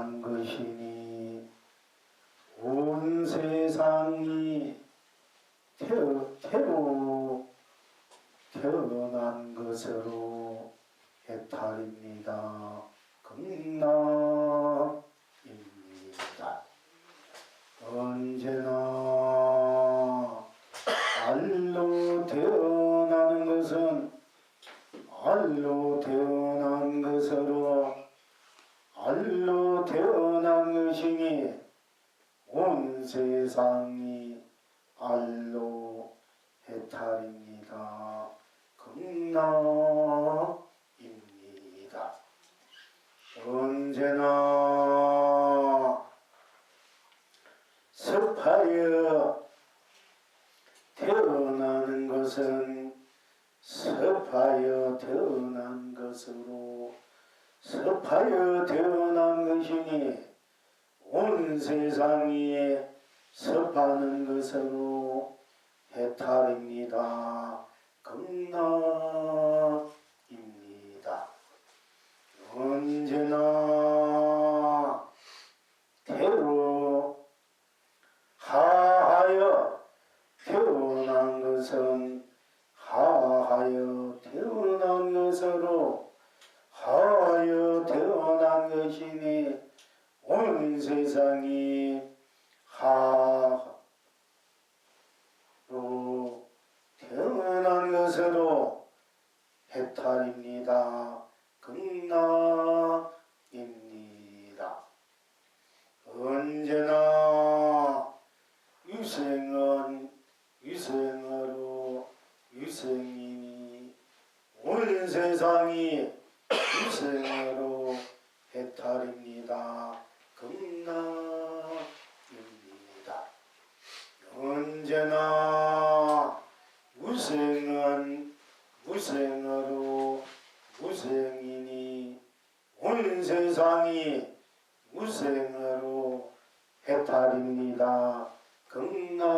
태어난 것이니 온 세상이 태로 태어난 것으로 해탈입니다. 극락입니다. 언제나 알로 태어나는 것은 알로 태어난 것으로 알로 태어난 것이니 온 세상이 알로 해탈입니다. 극락입니다. 언제나 습하여 태어나는 것은 습하여 태어난 것으로 습하여 태어난 것이니 온 세상이 습하는 것으로 해탈입니다. 극락입니다. 언제나 태로 하하여 태어난 것은 하하여 태어난 것으로 하하여 태어난 것이니 온 세상이 하로 태어난 것으로 해탈입니다. 극락입니다. 언제나 유생은 유생으로 유생이니 온 세상이 유생으로 해탈입니다. 극락입니다. 언제나 무생은 무생으로 무생이니 온 세상이 무생으로 해탈입니다. 극락입니다.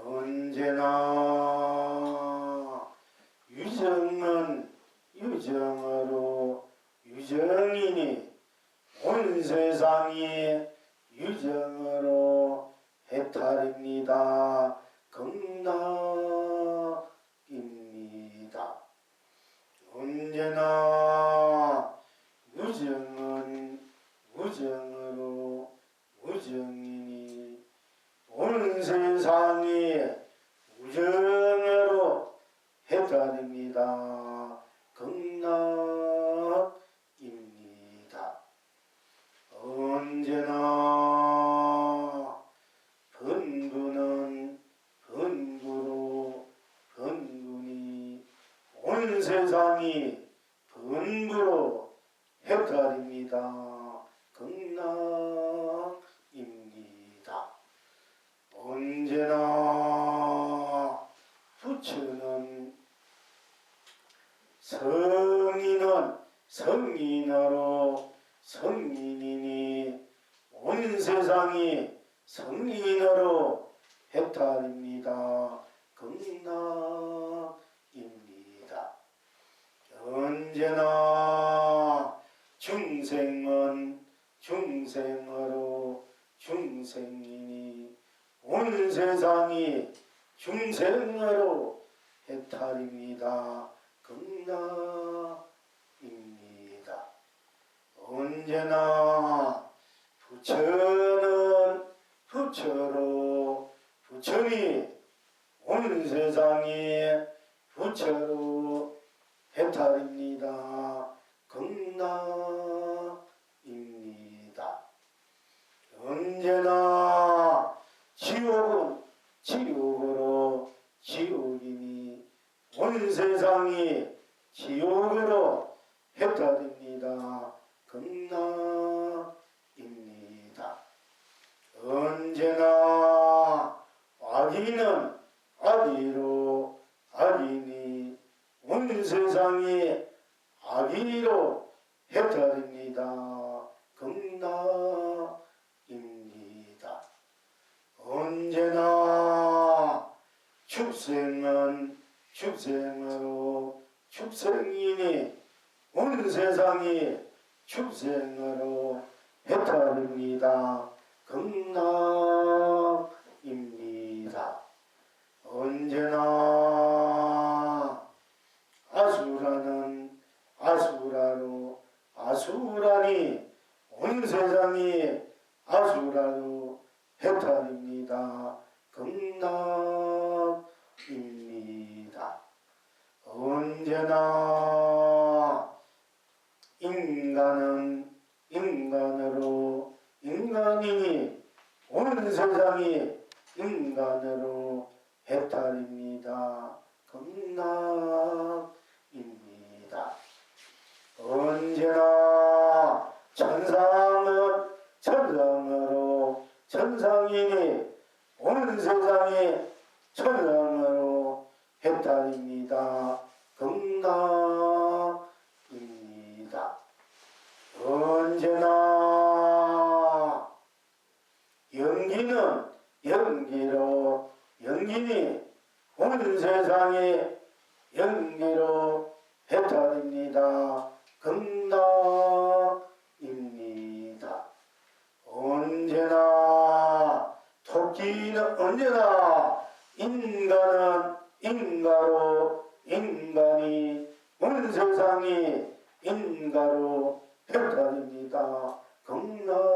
언제나 유정은 유정으로 유정이니 온 세상이 유정으로 해탈입니다. 극락입니다. 언제나 무정은 무정으로 무정이니 온 세상이 무정으로 해탈입니다. 극락입니다. 언제나 번구는 번구로 번구니 온 세상이 번구로 해탈입니다. 극락입니다. 언제나 부처는 성인은 성인으로 성인이니 온 세상이 성인으로 해탈입니다. 극락입니다. 언제나 중생은 중생으로 중생이니 온 세상이 중생으로 해탈입니다. 극락입니다. 언제나 부처는 부처로 부처니 온 세상이 부처로 해탈입니다. 극락입니다. 언제나 지옥은 지옥으로 지옥이니 온 세상이 지옥으로 해탈입니다. 극락입니다. 언제나 악인은 악이로 악이니 온 세상이 악이로 해탈입니다. 극락입니다. 언제나 축생은 축생으로 축생이니 온 세상이 축생으로 해탈입니다. 극락입니다. 언제나 아수라는 아수라로 아수라니 온 세상이 아수라로 해탈입니다. 극락입니다. 언제나 인간은 인간으로 인간이니 온 세상이 인간으로 해탈입니다. 극락입니다. 언제나 천상은 천상으로 천상이니 온 세상이 천상으로 해탈입니다. 극락입니다. 언제나 연기는 연기로 연기니 온 세상이 연기로 해탈입니다. 극락입니다. 언제나 토끼는 언제나 인간은 인가로 인간이 온 세상이 인가로 해탈입니다. 극락입니다.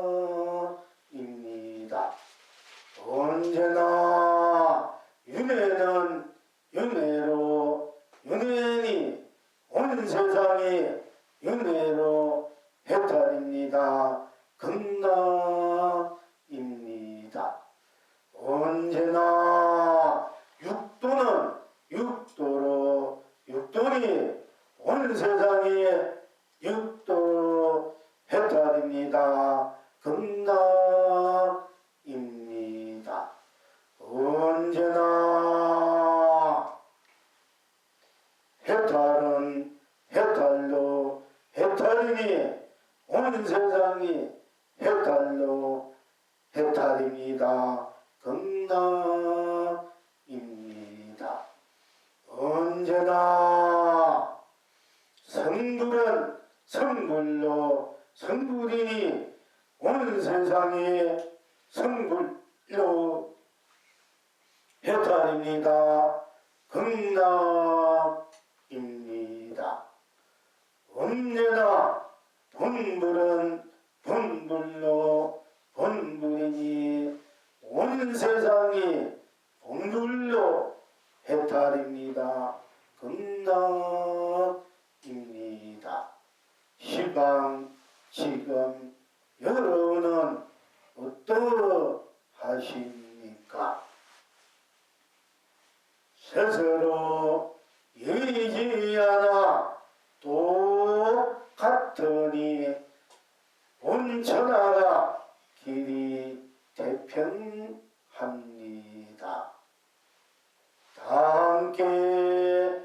언제나 윤회는 윤회로 윤회니 온 세상이 윤회로 해탈입니다. 극락입니다. 언제나 육도는 육도로 육도니 온 세상이 육도로 해탈입니다. 극락입니다. 언제나 해탈은 해탈로 해탈이니 온 세상이 해탈로 해탈입니다. 극락입니다. 언제나 성불은 성불로 성불이니 온 세상이 성불로 해탈입니다. 극락입니다. 언제나 본불은 본불로 본불이니 온 세상이 본불로 해탈입니다. 극락입니다. 시방 지금 여러분은 어떠하십니까? 스스로 예지하나 똑같으니 온 천하가 길이 태평합니다. 다 함께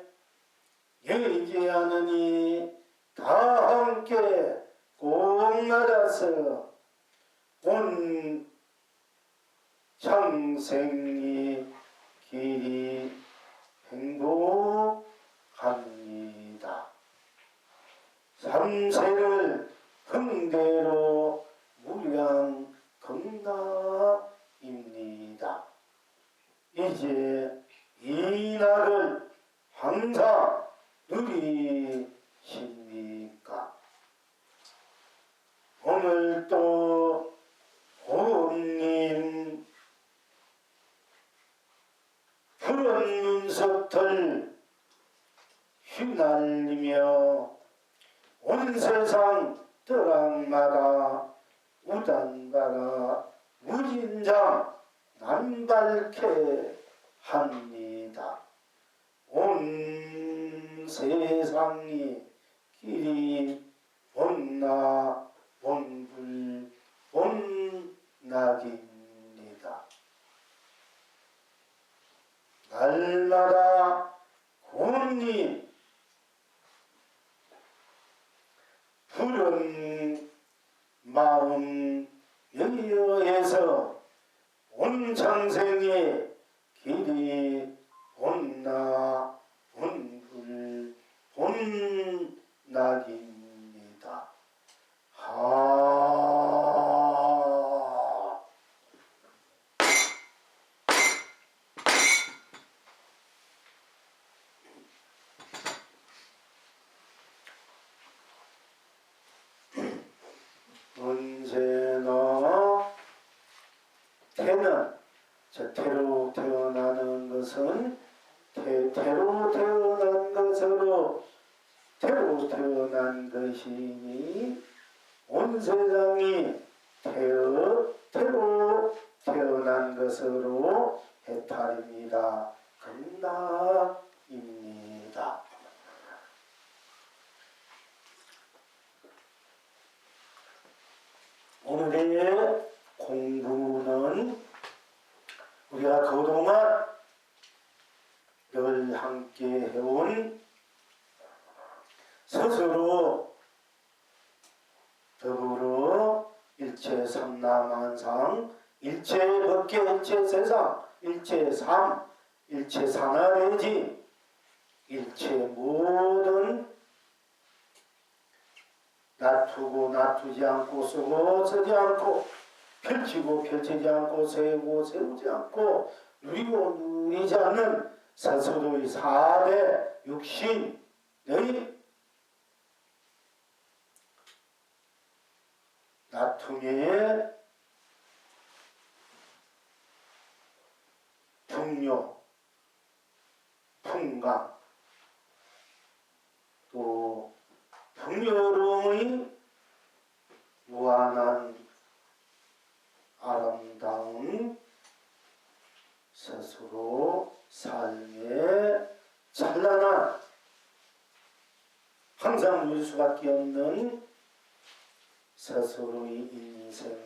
예지하느니 다 함께 꼭 나가서 온 창생이 길이 행복합니다. 삼세를 흥대로 무량 극락입니다. 이제 이 날을 항상 누리십니까? 오늘도 고님 푸른 눈썹들 휘날리며 온 세상 떠락마다 우단가라 무진장 남발케 합니다. 온 세상이 길이 본나 본불 본낙입니다. 날마다 고님 푸른 마음 여여해서 온 창생의 길이 본나 본불 낙입니다. 언제나 태는 태로 태어나는 것은 태로 태어난 것으로 태로 태어난 것이니 온 세상이 태로 태어난 것으로 해탈입니다. 극락입니다. 오늘의 공부는 우리가 그동안 늘 함께 해온 스스로 더불어 일체 삼라만상, 일체 법계, 일체 세상, 일체 삶, 일체 산하대지, 일체 모든 놔두고 놔두지 않고 쓰고 쓰지 않고 펼치고 펼치지 않고 세우고 세우지 않고 누리고 누리지 않는 스스로의 사대 육신의 나툼의 풍요, 풍강, 또 풍요로움의 무한한 아름다운 스스로 삶의 찬란한 항상 누릴 수밖에 없는 스스로의 인생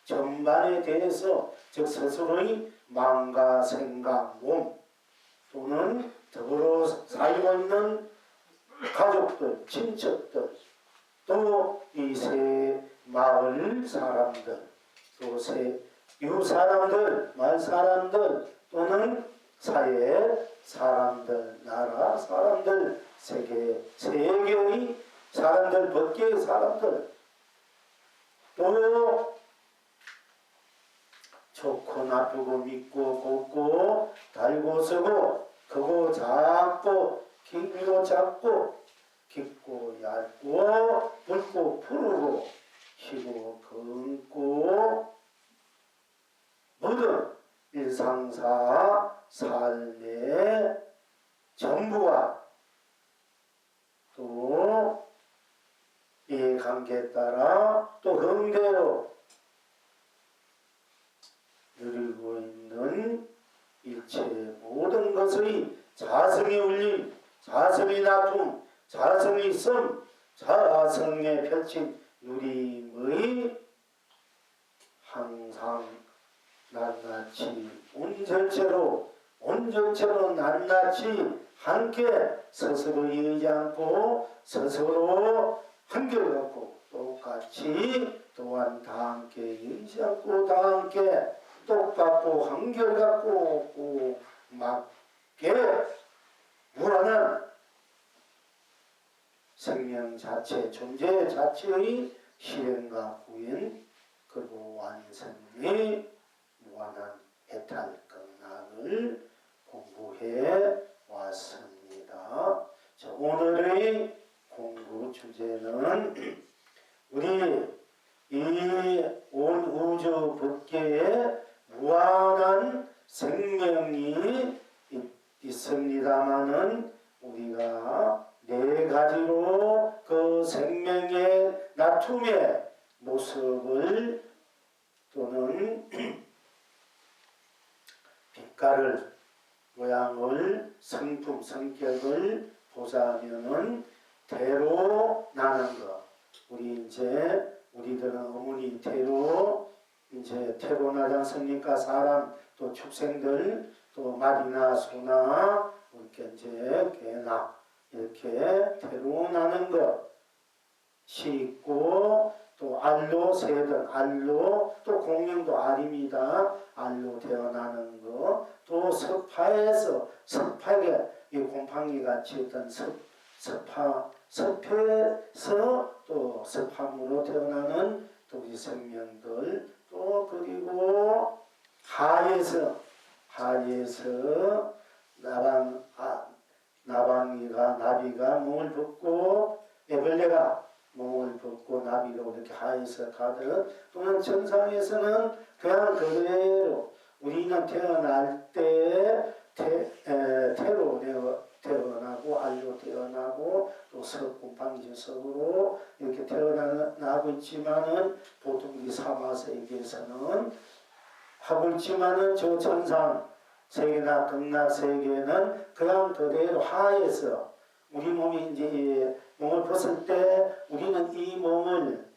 전반에 대해서 즉 스스로의 마음과 생각, 몸 또는 더불어 살고 있는 가족들, 친척들 또 이 세 마을 사람들 또 세 이웃 사람들, 마을 사람들 또는 사회 사람들, 나라 사람들, 세계의 사람들, 법계의 사람들 또 좋고 나쁘고 믿고 곱고 달고 쓰고 크고 작고 길고 작고 깊고 얇고 붉고 푸르고 희고 검고 모든 일상사 삶의 전부가 또 이 관계에 따라 또 흥대로 누리고 있는 일체 모든 것의 자성이 울림, 자성이 나쁨, 자성이 씀, 자성에 펼친 누림의 항상 낱낱이 온전체로 낱낱이 함께 스스로 이의지 않고 스스로 한결같고 똑같이 또한 다 함께 이의지 않고 다 함께 똑같고 한결같고 맞게 무한한 생명 자체 존재 자체의 실현과 구현 그리고 완성의 무한한 해탈 극락을 공부해 왔습니다. 자, 오늘의 공부 주제는 우리 이 온 우주 법계에 무한한 생명이 있습니다마는 우리가 네 가지로 그 생명의 나툼의 모습을 또는 빛깔을 모양을 성품 성격을 보자면은 태로 나는 것 우리들은 어머니 태로 태로 나지 않습니까? 사람 또 축생들 또 말이나 소나 이렇게 개나 이렇게 태로 나는 것이 있고 또 알로 새든 알로 또 공명도 알입니다. 알로 태어나는 것 또 섭파에서 섭파에 이 곰팡이 같이 어떤 섭에서 또 섭함으로 태어나는 또 우리 생명들, 또 그리고 하에서 나비가 몸을 벗고 애벌레가 몸을 벗고 나비로 이렇게 하에서 가듯, 또는 천상에서는 그냥 그대로 우리는 태어날 때 태로 태어나고 알로 태어나고 또 석군방지석으로 이렇게 태어나고 있지만은 보통 우리 사마세계에서는 하고 있지만은 저 천상 세계나 극락 세계는 그냥 그대로 하에서 우리 몸이 이제 몸을 벗을 때 우리는 이 몸을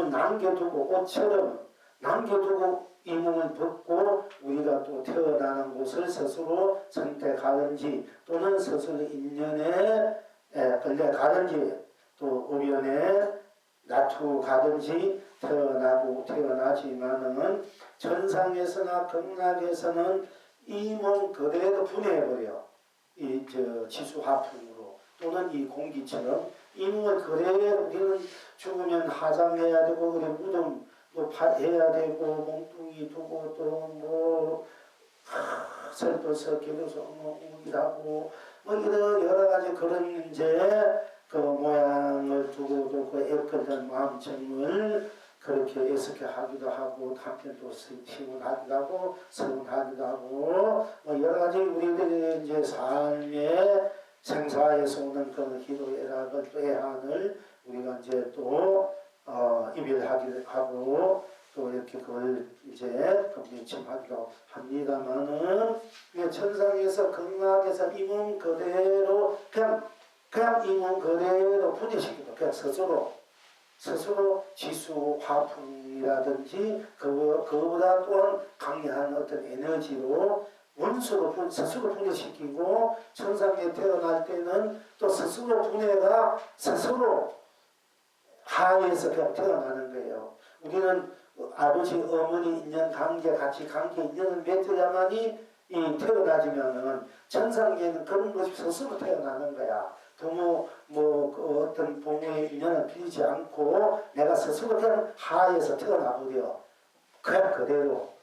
남겨두고 옷처럼 남겨두고 이 몸을 벗고 우리가 또 태어나는 곳을 스스로 선택하든지 또는 스스로 인연에 걸려가든지 또 우연에 놔두고 가든지 태어나지만은 천상에서나 극락에서는 이 몸 그대로 분해해버려. 이 지수화풍으로 또는 이 공기처럼 이 몸을 그대로 우리는 죽으면 하장해야 되고 그래 무덤 해야 되고 몽둥이 두고 또 슬퍼서 기도서 우기라고 이런 여러 가지 그런 이제 그 모양을 두고도 그 애끓던 마음정을 그렇게 애석해 하기도 하고 한편 또 시원하기도 하고 서운하기도 하고 여러 가지 우리들의 이제 삶의 생사에서 오는 그 기도 애락을 또 애환을 우리가 이제 또 이별하기도 하고 또 이렇게 그걸 이제 면침하기도 합니다만은 천상에서 극락에서 이 몸 그대로 그냥 이 몸 그대로 분해시키고 그냥 스스로 지수 화풍이라든지 그거보다 또한 강력한 어떤 에너지로 원수로 스스로 분해시키고 천상에 태어날 때는 또 스스로 분해가 스스로 하에서 그냥 태어나는 거예요. 우리는 아버지 어머니 인연 관계 같이 관계 인연을 맺어야만이 태어나지면은 천상계는 그런 것이 스스로 태어나는 거야. 부모 그 어떤 부모의 인연을 빌지 않고 내가 스스로 그냥 하에서 태어나버려. 그냥 그대로.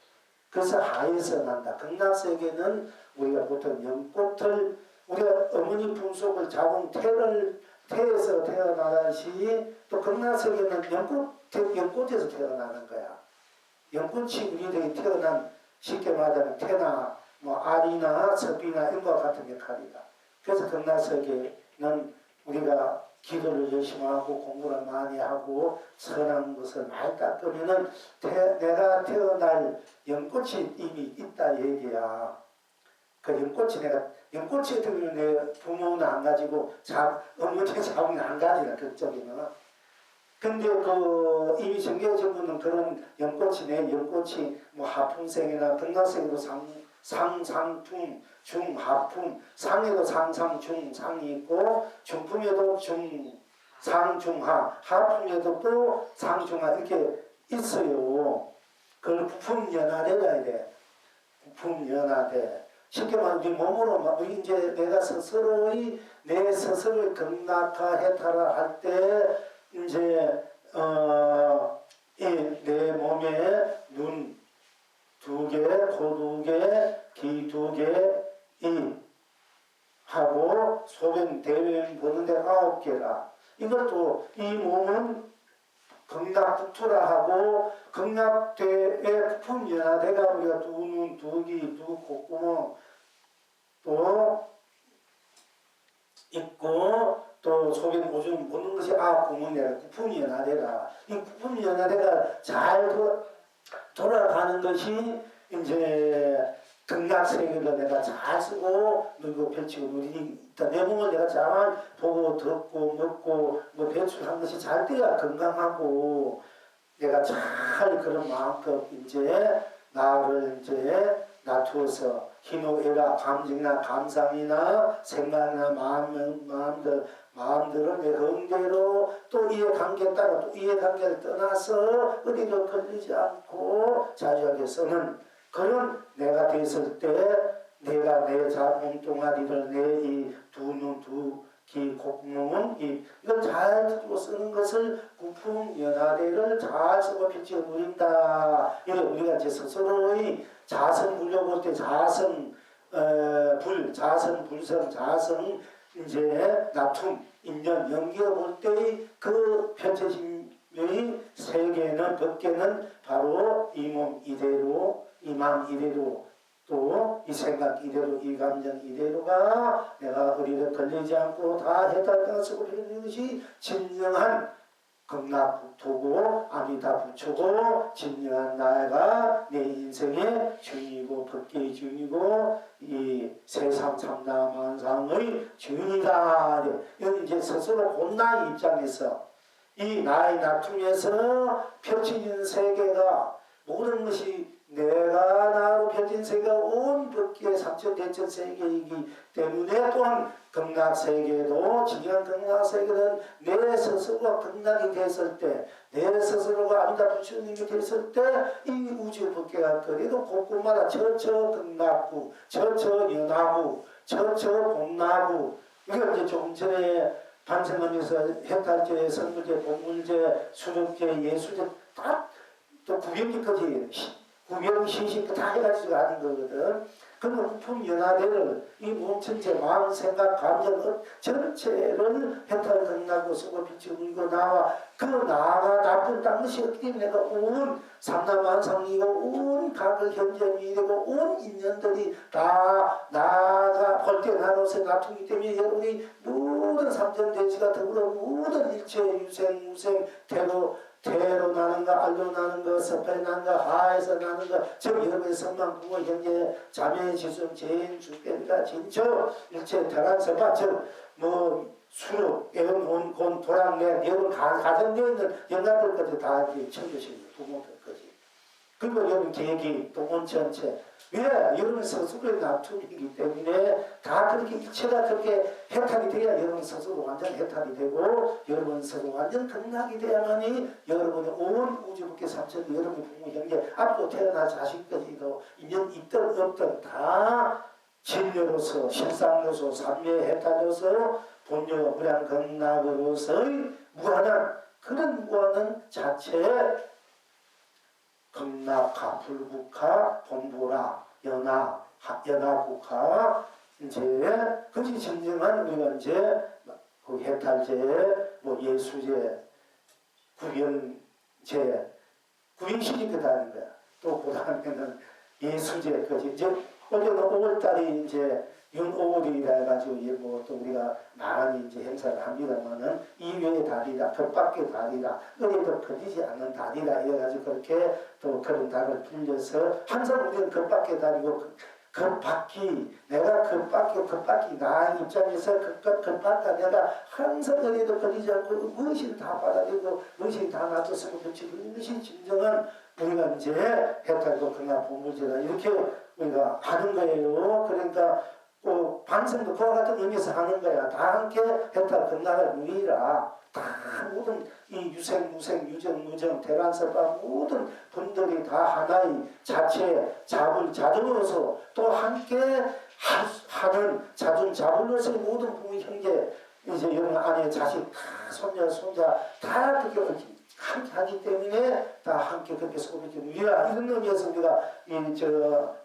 그래서 하에서 난다. 극락세계는 우리가 보통 연꽃을 우리가 어머니 품속을 잡은 태에서 태어나듯이 또 극락세계는 연꽃에서 태어나는 거야. 연꽃이 우리들이 태어난 쉽게 말하면 태나 알이나 섭이나 이런 것 같은 역할이다. 그래서 극락세계는 우리가 기도를 열심히 하고 공부를 많이 하고 선한 것을 많이 닦으면은 내가 태어날 연꽃이 이미 있다 얘기야. 그 연꽃이 되면 내 부모는 안 가지고 어머니 자궁이 안 가지나 그쪽에는. 근데 이미 정해진 분은 그런 연꽃이 하품생이나 극락생에도 상품, 중하품, 상에도 상이 있고 중품에도 상중하, 하품에도 또 상중하 이렇게 있어요. 그걸 부품연화돼야 돼. 부품연화돼. 쉽게 말하면 우리 몸으로 이제 내가 스스로의 내 스스로를 극락화 해탈을 할 때 이제 내 몸에 눈 2개, 코 2개, 귀 2개, 하고 소변, 대변 보는데 9개라. 이것도 이 몸은 극락부투라 하고 극락대의 부품연화대가 우리가 2눈, 2귀, 2콧구멍 또 있고 또 소변 오줌 보는 것이 9구멍이라 부품연화대라. 이 부품연화대가 잘 돌아가는 것이 이제 극락세계를 내가 잘 쓰고 누리고 펼치고 누리니까 내 몸을 내가 잘 보고 듣고 먹고 배출한 것이 잘 돼야 건강하고 내가 잘 그런 마음껏 이제 나를 이제 놔두어서 희노애락 감정이나 감상이나 생각이나 마음들은 내 흥대로 또 이해관계에 따라 또 이해관계를 떠나서 어디도 걸리지 않고 자유하게 쓰는 그런 내가 됐을 때 내가 내 몸뚱아리를 내 이 2눈, 기곡문 이걸 잘 듣고 쓰는 것을 구품연화대를 잘 쓰고 빛을 누린다. 이래 우리가 이제 스스로의 자성 불려 볼 때 자성 자성 불성 자성 이제 나툼 인연 연기어 볼 때의 그 편체심의 세계는 법계는 바로 이 몸 이대로 이 마음 이대로 또 이 생각 이대로 이 감정 이대로가 내가 어디를 걸리지 않고 다 해탈당을 쓰고 빌리는 것이 진정한 극락도고 아미다 부처고 진정한 나가 내 인생의 주인이고 법계의 주인이고 이 세상 참나 만상의 주인이다. 이건 이제 스스로 본나의 입장에서 이 나의 나툼에서 펼쳐진 세계가 모든 것이 내가 나로 펼친 세계가 온 법계의 삼천대천 세계이기 때문에 또한 극락세계도 진정한 극락세계는 내 스스로가 극락이 됐을 때 내 스스로가 아미다 부처님이 됐을 때 이 우주 법계가 그래도 곳곳마다 처처 극락구 처처 연화구 처처 본나구 이걸 이제 조금 전에 반성하면서 해탈제, 선물제, 본물제, 수력제, 예수제 다 또 구경기까지 구경, 시식 다 해가지고 하는 거거든. 그러면 구품연화대를 이 몸 전체, 마음, 생각, 감정 전체를 해탈 극락으로 쓰고 빛이 물고 나와 그 나가 나쁜 땅것이 없기 때문에 내가 온 삼라만상이고 온 각을 현전이 되고 온 인연들이 다 나가 볼 때 나로서 나쁘기 때문에 여러분이 모든 삼천대지가 더불어 모든 일체 유생, 무생, 태로 나는 거, 알로 나는 거, 서파에 나는 거, 하에서 나는 거, 즉 여러분의 성만, 부모, 형제, 자매, 지순, 재인, 주변가, 진초, 일체 태란, 서파, 즉뭐 수로, 애원, 곤, 도랑내, 여러분 가정되어 있는 영가들까지 다 챙겨주시는 부모들까지. 그리고 여러분 계획이 또 온천체. 왜? 여러분 스스로의 나툼이기 때문에 다 그렇게 일체가 그렇게 해탈이 돼야 여러분 스스로 완전 해탈이 되고 여러분 스스로 완전 극락이 돼야만이 여러분의 온 우주밖에 삼천 여러분의 부모 형제 앞으로 태어날 자식까지도 인연 있든 없든 다 진료로서 실상으로서 삼매 해탈로서 본료 무량 극락으로서의 무한한 그런 무한한 자체에 극락하, 불국하, 본보라, 연하국하 이제 그것이 진정한 우리가 이제 그 해탈제, 뭐 예수제, 구변제, 구변시리까지 하는 거야. 또 그 다음에는 예수제까지 이제 올해는 5월달이 이제 윤오월이라 해가지고 뭐또 우리가 많이 이제 행사를 합니다만은 이외의 달이다, 벽밖의 달이다, 어디도 퍼지지 않는 달이다 이래가지고 그렇게 또 그런 달을 빌려서 항상 우리는 벽밖의 달이고 그 밖이 내가 그 밖이 나 입장에서 그 밖에 내가 항상 어디도 걸리지 않고 무엇이 다 받아들이고 무엇이 다 놔뒀으면 그렇지 그것이 진정한 우리가 이제 해탈도 그나 보물제다 이렇게 우리가 하는 거예요. 그러니까 반성도 그와 같은 의미에서 하는 거야. 다 함께 해탈 극락을 누리라. 다 모든 이 유생, 무생, 유정, 무정, 대란설파 모든 분들이 다 하나의 자체, 자중으로서 또 함께 하는 자분자분으로서의 모든 부모, 형제, 이제 여러분 아내, 자식, 다 손자 다 그렇게 함께 하기 때문에 다 함께 그렇게 소비지 누리라. 이런 의미에서 우리가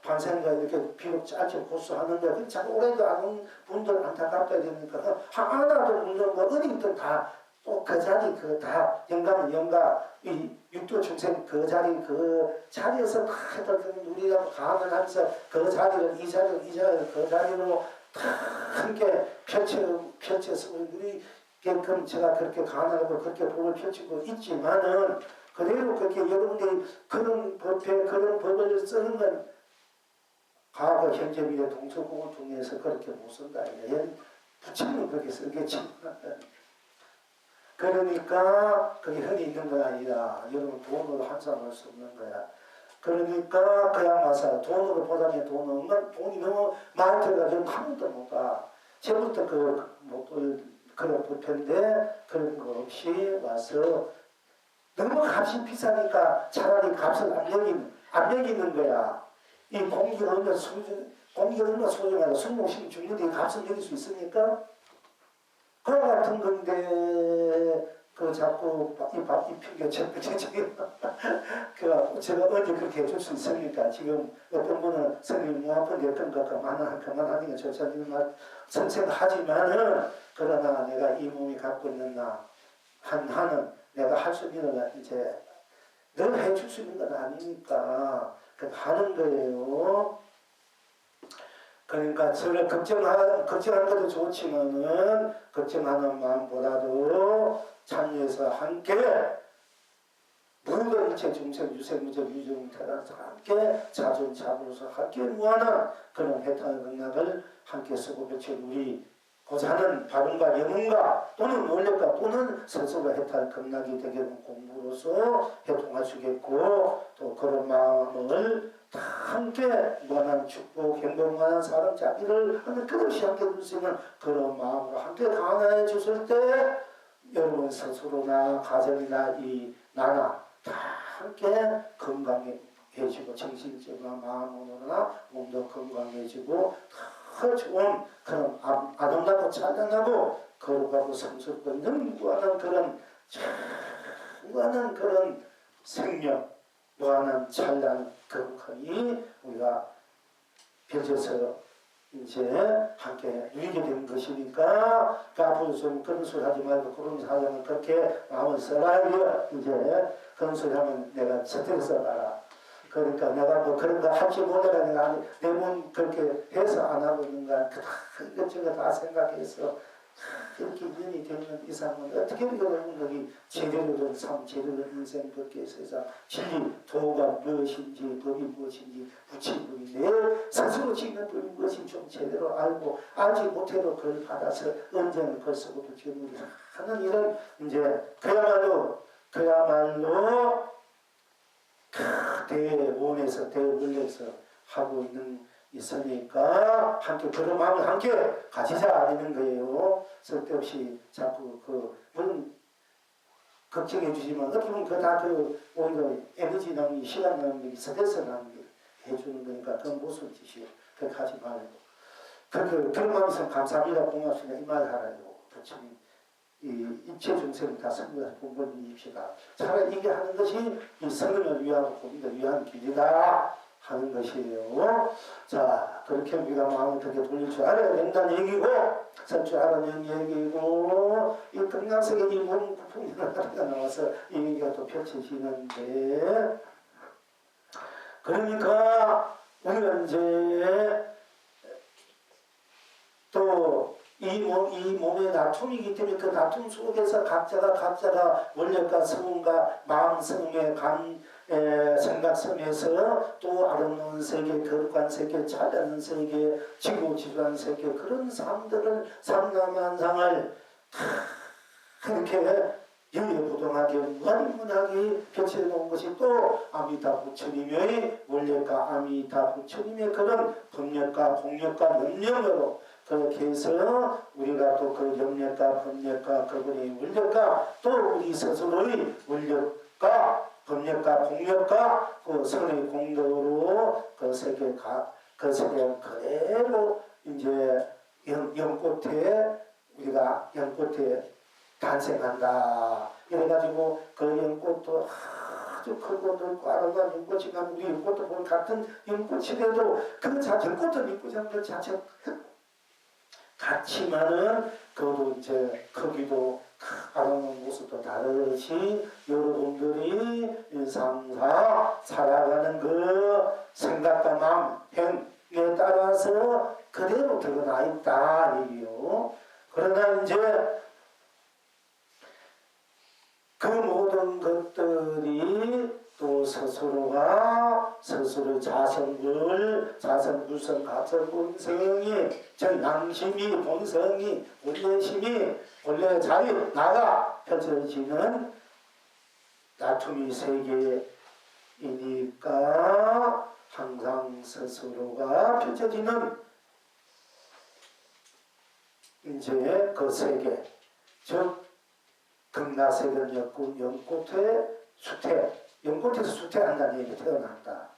반생과 이렇게 비록 짧게 고수하는데 그 참 오래도 안 분들 안타깝다 되니까 하나도 물론 뭐 어디 있든 다 또 그 자리 다 영감 이 육도 중생 그 자리에서 다 누리라고 감을 하면서 그 자리를 이 자리를 그 자리로 다 함께 펼쳐서 누리게끔 제가 그렇게 감하고 그렇게 복을 펼치고 있지만은 그대로 그렇게 여러분들이 그런 법을 쓰는 건 과거 현재 미래 동서고를 통해서 그렇게 못 쓴다. 부처님은 그렇게 쓰겠지. 그러니까 그게 흔히 있는 건 아니다. 여러분 돈으로 환산할 수 없는 거야. 그러니까 그야말로 돈으로 보다니 돈이 너무 많이 들어가지고 아무도 못 가. 처음부터 그런 부편인데 그런 거 없이 와서 너무 값이 비싸니까 차라리 값을 안 매기는 거야. 이 공기가 얼마나 소중하다. 숨 못 쉬면 죽는데 값을 매길 수 있습니까? 그와 같은 건데 그 자꾸 이 핑계 지금 그 제가 언제 그렇게 해줄 수 있습니까? 지금 어떤 분은 선생님 뭐 아픈데 그런가 그만하는 게 좋지 않지만 선생하지만은 그러나 내가 이 몸이 갖고 있는 나 하는 내가 할 수 있는 건 이제 늘 해줄 수 있는 건 아니니까 그 하는 거예요. 그러니까 저를 걱정하는 것도 좋지만은 걱정하는 마음보다도 참여해서 함께 모든 일체 중생 유생무적 유정태라서 함께 자존자부로서 함께 무한한 그런 해탈 극락을 함께 쓰고 펼친 우리 고사는 발음과 영혼과 또는 원력과 또는 스스로 해탈 극락이 되게는 공부로서 해통할 수 있겠고 또 그런 마음을 다 함께 무한한 축복, 행복, 무한한 사랑, 자비를 하는 끝없이 함께 줄 수 있는 그런 마음으로 함께 강화해 주실 때 여러분 스스로나 가정이나 이 나나 다 함께 건강해지고 정신적으로나 마음으로나 몸도 건강해지고 더 좋은 그런 아름답고 찬란하고 거룩하고 성스럽고 무한한 그런 무한한 그런 생명 무한한 찬란 거룩함이 우리가 펼쳐서 이제 함께 누리게 되는 것이니까 앞으로 좀 그런 소리 하지 말고 그런 사람은 그렇게 마음을 써라 이제 그런 소리 하면 내가 제대로 써라. 그러니까 내가 뭐 그런 거 할지 모르가 내가 내 몸 그렇게 해서 안 하고 있는가 이것저것 다 생각해서 이렇게 인연이 되는 이상은 어떻게 이거는 여기 제대로 된 삶, 제대로 된 인생 그렇게 해서 진리, 도가 무엇인지, 법이 무엇인지, 부치법이 내 스스로 지는 법이 무엇인지 좀 제대로 알고 알지 못해도 그걸 받아서 언제는 그걸 쓰고 붙이는 하는 이런 이제 그야말로 대원에서 대원에서 하고 있으니까 함께 그런 마음을 함께 가지자 하는 거예요. 쓸데없이 자꾸 물론 걱정해 주시면 어떻게 보면 오히려 에너지 낭비, 시간 낭비, 스트레스 낭비 해주는 거니까 그건 무슨 짓이에요. 그렇게 하지 말고 그런 마음에서 감사합니다, 고맙습니다 이 말 하라요. 부처님 이 일체 중생을 다 선물해서 본분이십시다. 차라리 이게 하는 것이 이 선을 위하고 본인을 위한 길이다 하는 것이에요. 자, 그렇게 우리가 마음을 그렇게 돌릴 줄 알아야 된다는 얘기고, 설 줄 알아는 얘기고, 이 극락세계 이 몸 부품이가 나와서 이 얘기가 또 펼쳐지는데, 그러니까 우리가 이제 또 이 몸의 다툼이기 때문에 그 다툼 속에서 각자가 원력과 성운과 마음, 성의 생각 섬에서 또 아름다운 세계, 거룩한 세계, 찬란한 세계, 지고지주한 세계 그런 삶들을 삼남한상을 그렇게 유유부동하게 무한무하게 펼쳐놓은 것이 또 아미타 부처님의 원력과 아미타 부처님의 그런 법력과 공력과 능력으로 그렇게 해서 우리가 또 그 영력과 법력과 그분의 원력과 또 우리 스스로의 원력과 법력과 공력과 그 선의 공덕으로 그 세계 그대로 이제 연꽃에 우리가 연꽃에 탄생한다. 이래가지고 그 연꽃도 아주 크고 넓고 아름다운 연꽃이 가면 우리 연꽃도 보면 같은 연꽃이라도 그 자체 연꽃도 이쁘지 않은 그 자체 같지만은 그것도 이제 크기도 아름다운 모습도 다르듯이 여러분들이 일상사 살아가는 그 생각과 마음, 행에 따라서 그대로 드러나 있다 얘기요. 그러나 이제 그 모든 것들이 또 스스로가 스스로 자성불성, 가성본성이 즉 양심이, 본성이, 본래심이, 본래 자리, 나가 펼쳐지는 다툼이 세계이니까 항상 스스로가 펼쳐지는 이제 그 세계, 즉 극락세계는 연꽃의 수태, 연꽃에서 수태한다는 얘기 태어난다.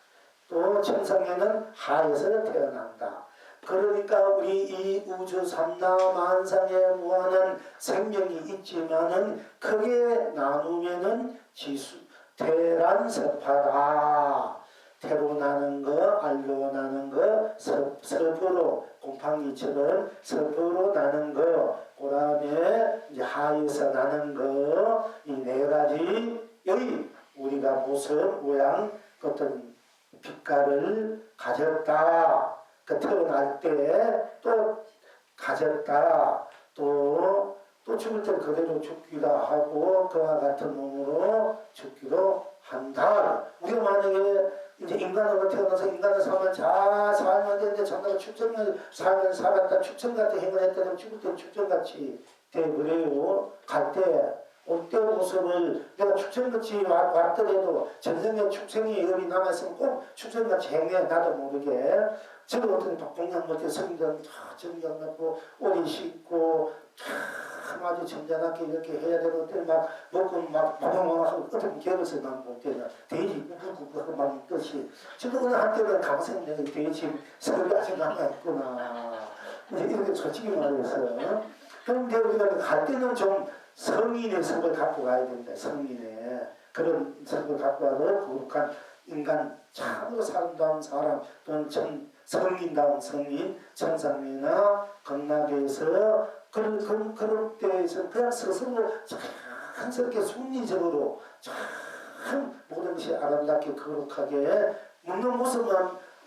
또 천상에는 하에서 태어난다. 그러니까 우리 이 우주 삼라만상에 무한한 생명이 있지만은 크게 나누면은 대란서파다. 태로 나는 거, 알로 나는 거, 서부로 곰팡이처럼 서부로 나는 거, 그 다음에 이제 하에서 나는 거, 이 네 가지 여기 우리가 모습, 모양, 어떤 빛깔을 가졌다. 그 태어날 때 또 가졌다. 또 죽을 때 그대로 죽기도 하고 그와 같은 몸으로 죽기도 한다. 우리가 만약에 이제 인간으로 태어나서 인간의 삶을 잘 살면 되는데 정말 축생을 살면 살았다 축생같이 행을 했다면 죽을 때 축생같이 되버려요. 갈 때 올 때 모습을 내가 축생같이 왔더라도 전생에 축생의 열이 남았으면 꼭 축생같이 행해. 나도 모르게 저도 어떤 공양 못해 성경 다 정장 갖고 옷 입고 참 아주 점잖게 이렇게 해야 되는 때 막 먹고 막 방황하고 어떤 개로서 난 볼 때는 돼지 구구구구 막 있듯이 저도 어느 한때는 감성 내가 돼지 서울이 아직 남아있구나 이제 이렇게 솔직히 말해서 그런데 우리가 갈 때는 좀 성인의 성을 갖고 가야 된다. 성인의 그런 성을 갖고 와도 거룩한 인간 참으로 사람다운 사람 또는 성인다운 성인 천상이나 극락에서 그런 때에서 그냥 스스로 자연스럽게 순리적으로 참 모든 것이 아름답게 거룩하게 묻는 모습은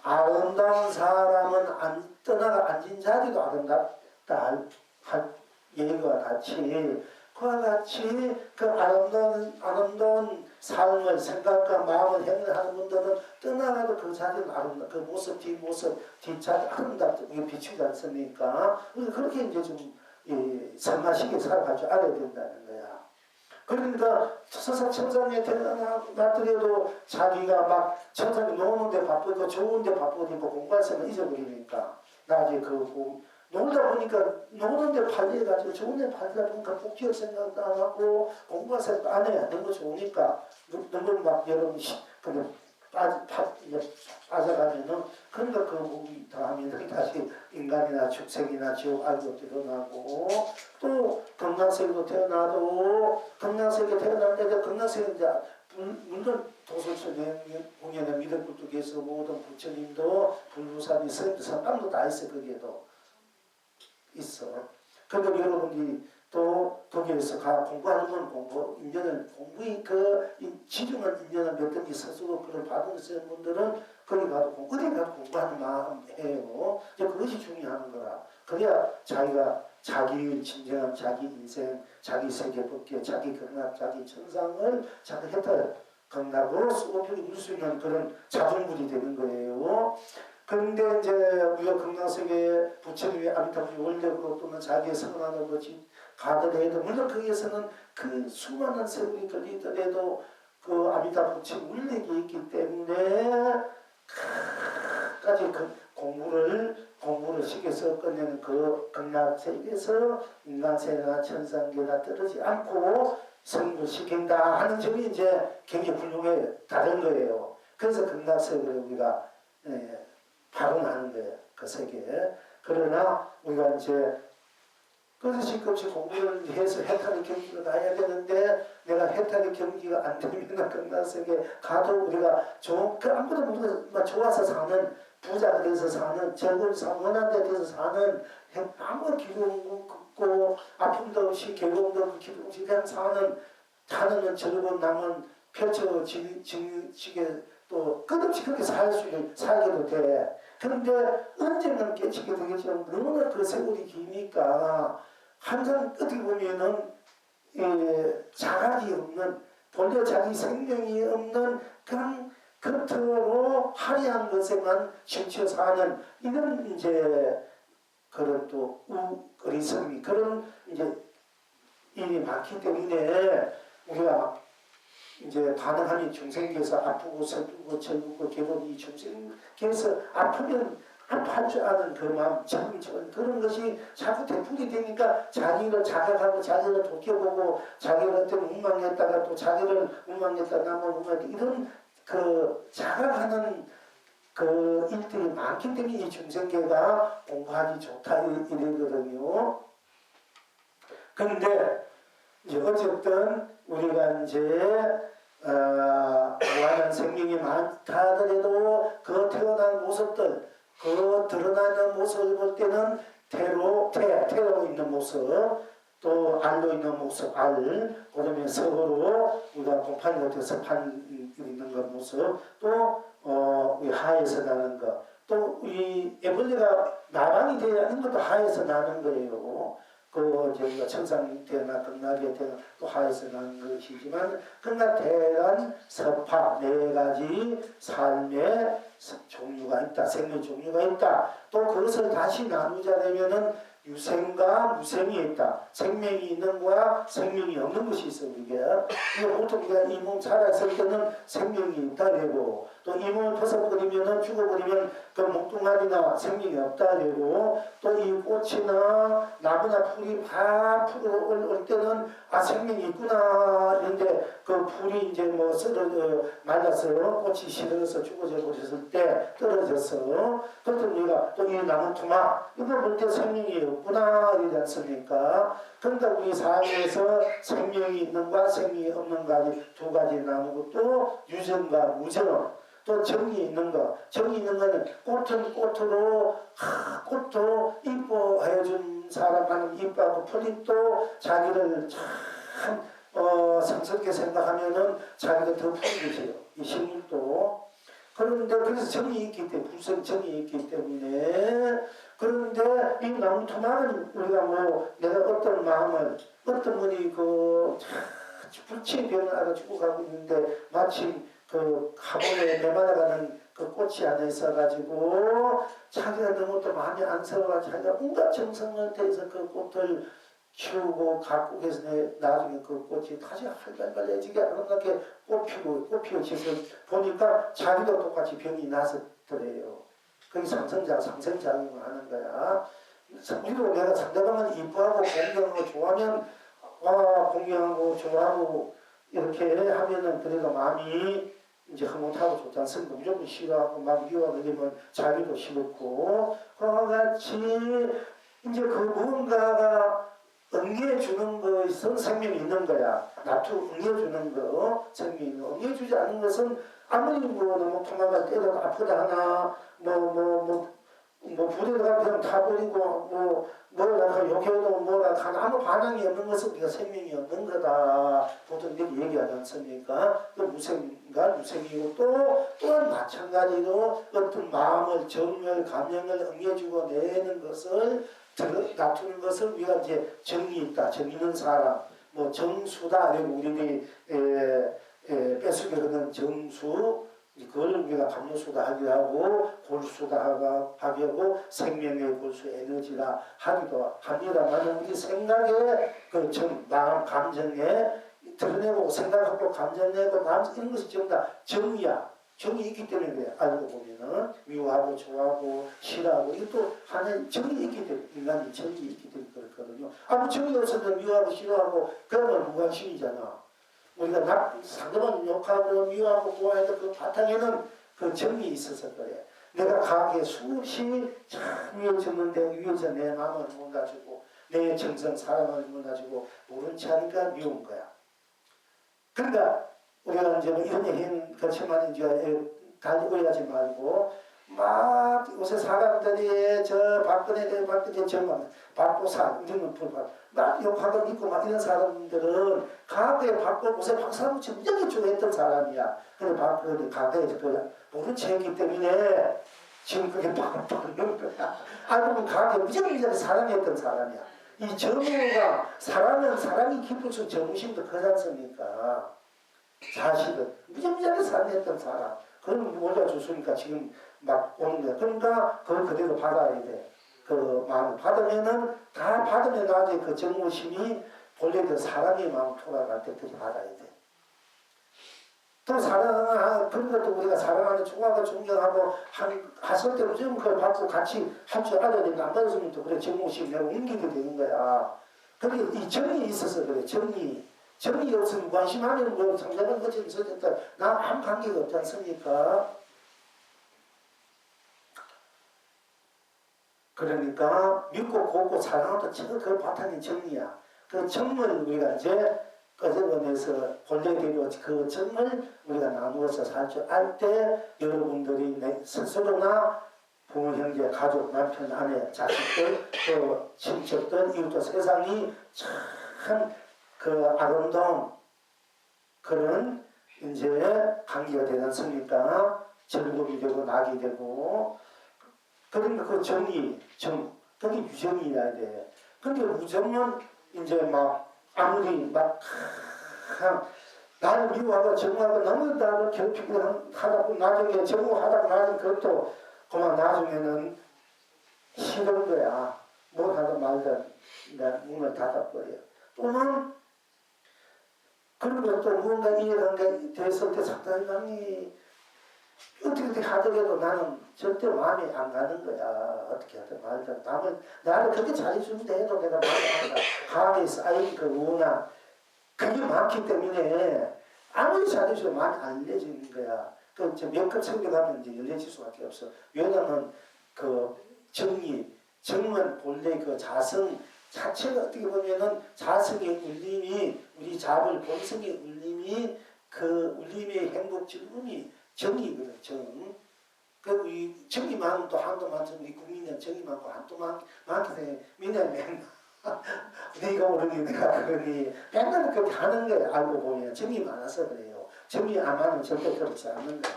아름다운 사람은 떠나가 앉은 자리도 아름답다 할 예와 같이 그와 같이 그 아름다운 삶을 생각과 마음을 행하는 분들은 떠나가도 그 자리는 아름다 그 모습 뒷모습 뒷자리 아름답게 비추지 않습니까? 그렇게 이제 좀 선마시게 살아갈 줄 알아야 된다는 거야. 그러니까 천상에 태어나더라도 자기가 막 천상에 노는데 바쁘고 좋은데 바쁘고 공부할 생각 잊어버리니까 나중에 놀다 보니까 노는데 팔려가지고 좋은데 팔리다 보니까 복지할 생각도 안 하고 공부할 생각도 안 해. 너무 좋으니까 너무 막 여러분 그냥 빠져가면은 그러니까 그 몸이 다음에 다시 인간이나 축생이나 지옥 알고 태어나고 또 금강색으로 태어나도 금강색에 태어났는데 금강색은 이제 물론 도솔처 공연의 미륵불뚝에서 모든 부처님도 불부산이 선방도 다 있어. 거기에도 있어. 그러니까 여러분이 또 거기에서 공부하는 건 인연을 공부의 지중한 인연을 몇 든지 스스로 그걸 받으시는 분들은 거기 가도 어디 가도 공부하는 마음 해요. 이제 그것이 중요한 거라. 그래야 자기가 자기 진정한 자기 인생, 자기 세계 법계, 자기 극락, 자기 천상을 자기 혜택 극락으로 수업을 이룰 수 있는 그런 자본물이 되는 거예요. 그런데 이제 우리가 극락세계에 부처님의 아미타불 원력으로 또는 자기의 선언하는 것이 가더라도 물론 거기에서는 그 수많은 세월이 걸리더라도 그 아미타 부처 원력이 있기 때문에 끝까지 그 공부를 시켜서 끝내는 그 극락세계에서 인간세계나 천상계나 떨어지지 않고 성불시킨다 하는 점이 이제 굉장히 훌륭해 다른 거예요. 그래서 극락세계를 우리가 발언하는 거예요. 그 세계에. 그러나 우리가 이제 끊임없이 공부를 해서 해탈의 경지가 나야 되는데 내가 해탈의 경지가 안 되면 극락세계 가도 우리가 아무것도 모르고 좋아서 사는 부자들에서 사는 즐거운 원한 데 대해서 사는 아무 기쁨도 없고 아픔도 없이 괴로움도 없고 기쁨 없이 그냥 사는 자는 즐거운 남은 펼쳐지게 또 끝없이 그렇게 살게도 돼. 그런데 언제는 깨치게 되겠지만 너무나 그 세월이 기니까 항상 어떻게 보면은 자각이 없는 본래 자기 생명이 없는 그냥 겉으로 화려한 것에만 치우쳐 사는 이런 이제 그런 또 어리석음이 그런 이제 일이 많기 때문에 우리가 이제 가능하니 중생에서 아프고 슬프고 젊고 괴로운 이 중생에서 아프면 아파할 줄 아는 그 마음 차근차근 그런 것이 자꾸 되풀이 되니까 자기를 자각하고 자기를 돌켜보고 자기를 어떤 운망했다가 또 자기를 운망했다가 남을 운망했다 이런 그 자각하는 그 일들이 많기 때문에 이 중생계가 공부하기 좋다 이러거든요. 그런데 이제 어쨌든 우리가 이제 무한한 생명이 많다 하더라도 그 태어난 모습들, 그 드러나는 모습을 볼 때는 태로 있는 모습, 또 알로 있는 모습, 그다음에 서로 우리가 곰팡이가 돼서 판 있는 그 모습, 또 이 하에서 나는 것, 또 이 애벌레가 나방이 되어 있는 것도 하에서 나는 거예요. 그 저희가 천상이 되나 극락이 되나 또 하에서 나는 것이지만 그러나 대한 서파 네 가지 삶의 종류가 있다. 생명 종류가 있다. 또 그것을 다시 나누자면은 유생과 무생이 있다. 생명이 있는 거와 생명이 없는 것이 있어. 이게 보통 우리가 이 몸 살아있을 때는 생명이 있다 되고 또 이 몸을 벗어버리면 죽어버리면 그 몸뚱아리나 생명이 없다 되고 또 이 꽃이나 나무나 풀이 다 푸를 때는 생명이 있구나. 그런데 그 풀이 이제 뭐 말라서 꽃이 시들어서 죽어져 버렸을 때 떨어져서 그때 우리가 또 이 나무 토막 이거 볼 때 생명이 없구나 이러지 않습니까? 그러니까 우리 삶에서 생명이 있는가 생명이 없는가 두 가지 나누고 또 유전과 무전 또 정이 있는 거. 정이 있는 거는 꽃은 꽃으로 꽃도 이뻐해준 사람하는 이뻐하고 풀잎도 자기를 참 성스럽게 생각하면은 자기가 더 푸는 것이에요. 이 식물도. 그런데 그래서 정이 있기 때문에 불성정이 있기 때문에 그런데 이 나무 토막은 우리가 뭐 내가 어떤 마음을 어떤 분이 그 불치의 병을 앓아 죽어가고 있는데 마침 그 가본에 내맞아가는 그 꽃이 하나 있어가지고 자기가 너무 또 마음이 안쓰러워가지고 자기가 온갖 정성을 다해서 그 꽃을 키우고 가꾸고 해서 나중에 그 꽃이 다시 활발해지게 아름답게 꽃피우지서 보니까 자기도 똑같이 병이 났었더래요. 그게 상생작용을 하는 거야. 우리도 내가 상대방을 이뻐하고 공경하고 좋아하면 공경하고 좋아하고 이렇게 하면은 그래도 마음이 이제 흐뭇하고 좋지 않습니까? 무조건 싫어하고 막 미워하고 이러면 자기도 싫고 그와 같이 이제 그 무언가가 응해주는 것은 생명이 있는 거야. 나투 응해주는 거 생명이 있는 거. 응해주지 않는 것은 아무리 뭐 너무 통화가 때려도 아프다 하나 불에다가 그냥 타버리고 뭐라가 욕해도 뭐라 하나 아무 반응이 없는 것은 우리가 생명이 없는 거다. 보통 이렇게 얘기하지 않습니까? 또 무생과 유생이고 또한 마찬가지로 어떤 마음을 정을 감정을 응해주고 내는 것을 다투는 것을 우리가 이제 정이 있다. 정 있는 사람, 뭐 정수다. 그리고 우리들이 뺏으게 되는 정수, 그걸 우리가 감로수다 하기도 하고 골수다 하기도 하고 생명의 골수 에너지라 하기도 합니다만 우리 생각의 그 마음 감정에 드러내고 생각하고 감정내고 마음 이런 것이 전부 다 정이야. 정이 있기 때문에 그래. 알고 보면은 미워하고 좋아하고 싫어하고 이것도 하나의 정이 있기 때문에 인간이 정이 있기 때문에 그렇거든요. 아무 정이 없어도 미워하고 싫어하고 그러면 무관심이잖아. 우리가 상대방 욕하고 미워하고 좋아해도 그 바탕에는 그 정이 있어서 그래. 내가 강하게 수없이 참 위해졌는데 위해서 내 마음을 몰라주고 내 정성 사랑을 몰라주고 모른 체 하니까 미운 거야. 그러니까 우리가 이제 이런 얘기는 그렇지만 이제 달리고 하지 말고 막 요새 사람들이 저 박근혜 정말 박보사 이런 걸 막 욕하고 있고 막 이런 사람들은 과거에 박보사 박사무치 무지하게 좋아했던 사람이야. 근데 박근혜 과거에 모른 채 했기 때문에 지금 그게 박는 거야. 알고 보면 과거에 무지하게 사랑했던 사람이야. 이 정우가 사랑이 깊을수록 정우심도 크지 않습니까? 사실은 무지하게 사랑했던 사람. 그건 올려줬으니까 지금 막 오는 거야. 그러니까 그걸 그대로 받아야 돼. 그 마음을 받으면은 다 받으면 나중에 그 정무심이 본래 그 사랑의 마음 돌아갈 때까지 받아야 돼. 또 그런 것도 우리가 사랑하는 좋아하고 존경하고 했을 때 무조건 그걸 받고 같이 할 줄 알아야 되는데 안 받았으면 또 그래 정무심이 내가 옮기게 되는 거야. 그게 이 정이 있어서 그래. 정이 없으면 관심하면 뭐 상대방 것처럼 있었다. 나 아무 관계가 없지 않습니까? 그러니까 믿고 곱고 사랑하도 그 바탕이 정이야. 그 정을 우리가 이제 꺼져내서 본래대로 그 정을 우리가 나누어서 살 줄 알 때 여러분들이 스스로나 부모, 형제, 가족, 남편, 아내, 자식들, 또 친척들, 이웃들 세상이 참 그 아름다운 그런 이제 관계가 되지 않습니까? 즐거움이 되고 낙이 되고 그러니까 그 정의, 그게 유정이어야 돼. 근데 우정은 이제 막 아무리 막 나를 미워하고 정하고 너무 나를 괴롭히고 하다고 나중에 정오하다고 나중에 그것도 그만 나중에는 싫은 거야. 뭘 하든 말든 내가 문을 닫아버려. 또는 그리고 또 뭔가 이해관계 됐을 때 상당히 어떻게 하더라도 나는 절대 마음이 안 가는 거야. 어떻게 하든 말든 나를 그렇게 잘해주는데 해도 내가 마음이 안 가. 강하게 쌓인 그 원한 그게 많기 때문에 아무리 잘해줘도 마음이 안 열려지는 거야. 그 몇급 생겨가면 이제 열려질 수밖에 없어. 왜냐면 그 정은 본래 그 자성 자체가 어떻게 보면은 자성의 울림이 우리 자벌 본성의 울림이 그 울림의 행복 즐거움이 정이거든. 정. 그 이 정이 많으면 또 한도 많죠. 우리 국민은 정이 많고 한도 많기 때문에 맨날 네가 옳으니 내가 그러니 맨날 그렇게 하는 거야. 알고 보면 정이 많아서 그래요. 정이 안 많으면 절대 그렇지 않는 거야.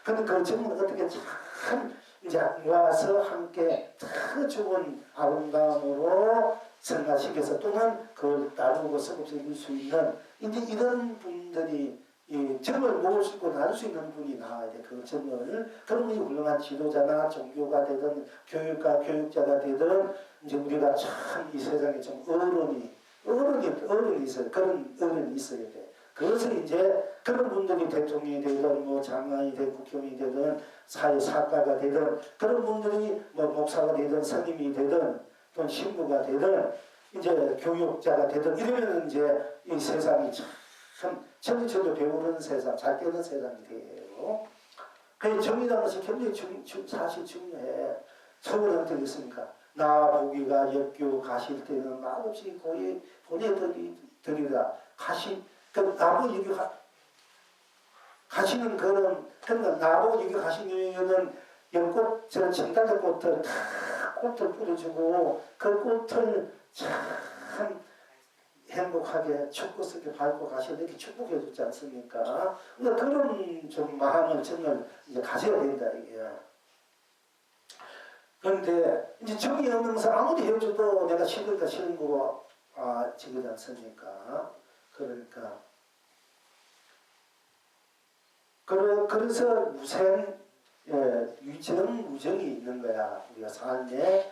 근데 그 정은 어떻게 참 이제 모아서 함께 더 좋은 아름다움으로 생각시켜서 또는 그걸 나누고 성급시킬 수 있는 이제 이런 분들이 이 정을 모을 수 있고 나눌 수 있는 분이 나와야 돼. 그 정을. 그런 분이 훌륭한 지도자나 종교가 되든 교육자가 되든 이제 우리가 참 이 세상에 좀 어른이 있어요. 그런 어른이 있어야 돼. 그것을 이제 그런 분들이 대통령이 되든 뭐 장관이 되든 국회의원이 되든 사회사과가 되든 그런 분들이 뭐 목사가 되든 스님이 되든 또는 신부가 되든 이제 교육자가 되든 이러면 이제 이 세상이 참 저도 배우는 세상, 잘 되는 세상이 돼요. 그 정의라는 것이 굉장히 사실 중요해. 처벌은 어떻게 됐습니까? 나보기가 역교 가실 때는 말없이 고이 보내드리라. 그 나보고 여기 가시는 그런, 그러니까 나보고 여기 가시는 이유는 연꽃, 저 진달래 꽃을 다 꽃을 뿌려주고 그 꽃을 참 행복하게 축구스럽게 밟고 가시는 이렇게 축복해 주지 않습니까? 그러니까 그런 좀 마음을 정말 이제 가져야 된다 이게. 그런데 이제 정이 없는 사람 아무리 해줘도 내가 싫으니까 싫은 거고 지그지 않습니까? 그러니까 그래서 우정이 있는 거야. 우리가 삶의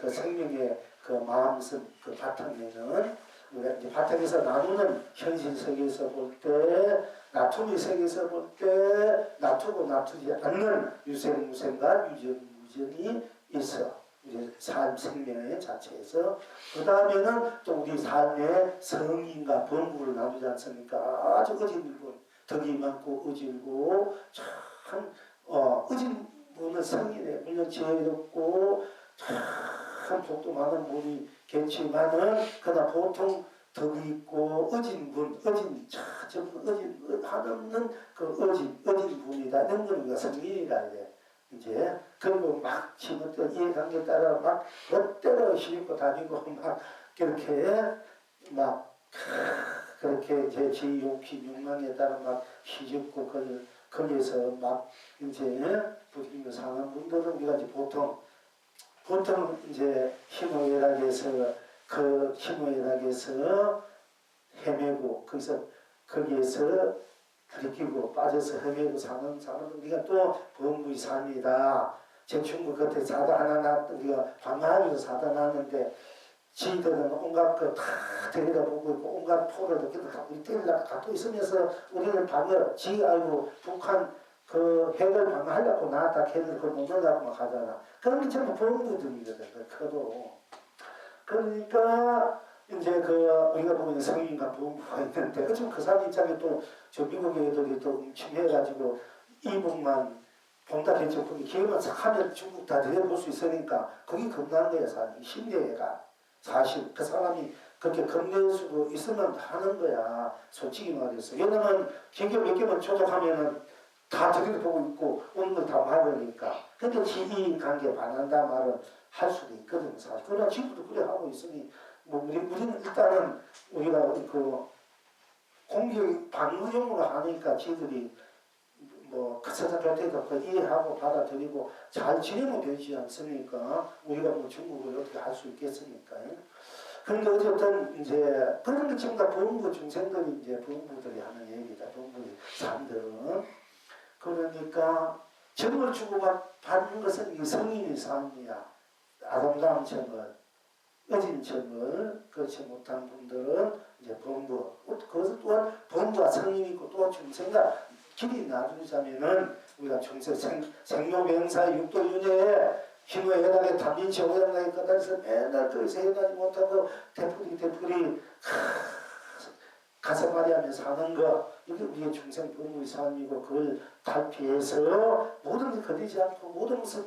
그 생명의 그 마음속 그 바탕에는 우리가 이제 바탕에서 나누는 현실 세계에서 볼 때, 나툼의 세계에서 볼 때, 나투고 나투지 않는 유생무생과 유전무전이 있어. 우리 삶 생명의 자체에서. 그 다음에는 또 우리 삶의 성인과 본구를 나누지 않습니까? 아주 어진 분, 덕이 많고 어질고 참 어진 분은 성인에 물론 지혜롭고 참 복도 많은 분이 계시지만은 그러나 보통 덕이 있고 어진 한없는 그 어진 분이다. 이런 건 우리가 성인이라 해. 이제 그리고 막 지금부터 이해관계 따라 막 멋대로 힘입고 다니고 막 그렇게 제 지욕기 욕망에 따라 막 휘젓고 거기에서 막 이제 부딪히며 사는 분들은 우리가 이제 보통 이제 희노애락에서 헤매고 거기에서 들이키고 빠져서 헤매고 사는 우리가 또 범부의 삶이다. 제 친구 곁에 사다 하나 우리가 방황하면서 사다 놨는데 지들은 온갖 거 다 데려다 보고 있고 온갖 포를 다 우리 때리려고 갖고 있으면서 우리는 알고 북한 그 핵을 방어하려고 나왔다 걔들 그걸 못 넣으려고 막 하잖아. 그런 게 전부 범부들이거든. 커도. 그러니까 이제 우리가 보면 성인과 범부가 있는데 그치만 그 사람 입장에 또 저 미국 애들이 또 침해가지고 이북만 봉답했죠. 그게 기회만 싹 하면 중국 다 들여볼 수 있으니까 그게 겁나는 거야. 사람이 심리가 사실 그 사람이 그렇게 겁낼 수도 있으면 하는 거야. 솔직히 말해서. 왜냐면 기계 몇 개만 조작하면은 다 들여다보고 있고 오는 걸 다 막으니까. 근데 지인 관계 반한다 말은 할 수도 있거든 사실. 그러나 지금도 그래 하고 있으니 뭐 우리는 일단은 우리가 그 공격 방어용으로 하니까 지들이 뭐 세상 곁에도 그 이해하고 받아들이고 잘 지내면 되지 않습니까? 우리가 뭐 중국을 어떻게 할 수 있겠습니까? 그런데 어쨌든 이제 그런 게 지금 다 범부 중생들이 이제 범부들이 하는 얘기다. 범부 사람들은 그러니까 정을 주고 받는 것은 이 성인의 삶이야. 아름다운 정을 어진 정을 그렇지 못한 분들은 이제 범부 그것은 또한 범부와 성인이 있고 또 중생과 길이 나누자면은 우리가 중세 생로병사 육도윤회에 힘의 해당에 담임치 오양나게 끝나서 맨날 거기서 해나지 못하고 되풀이 가서 말이하며 사는 거 이게 우리의 중생 범부의 삶이고 그걸 탈피해서 모든 게 걸리지 않고 모든 것을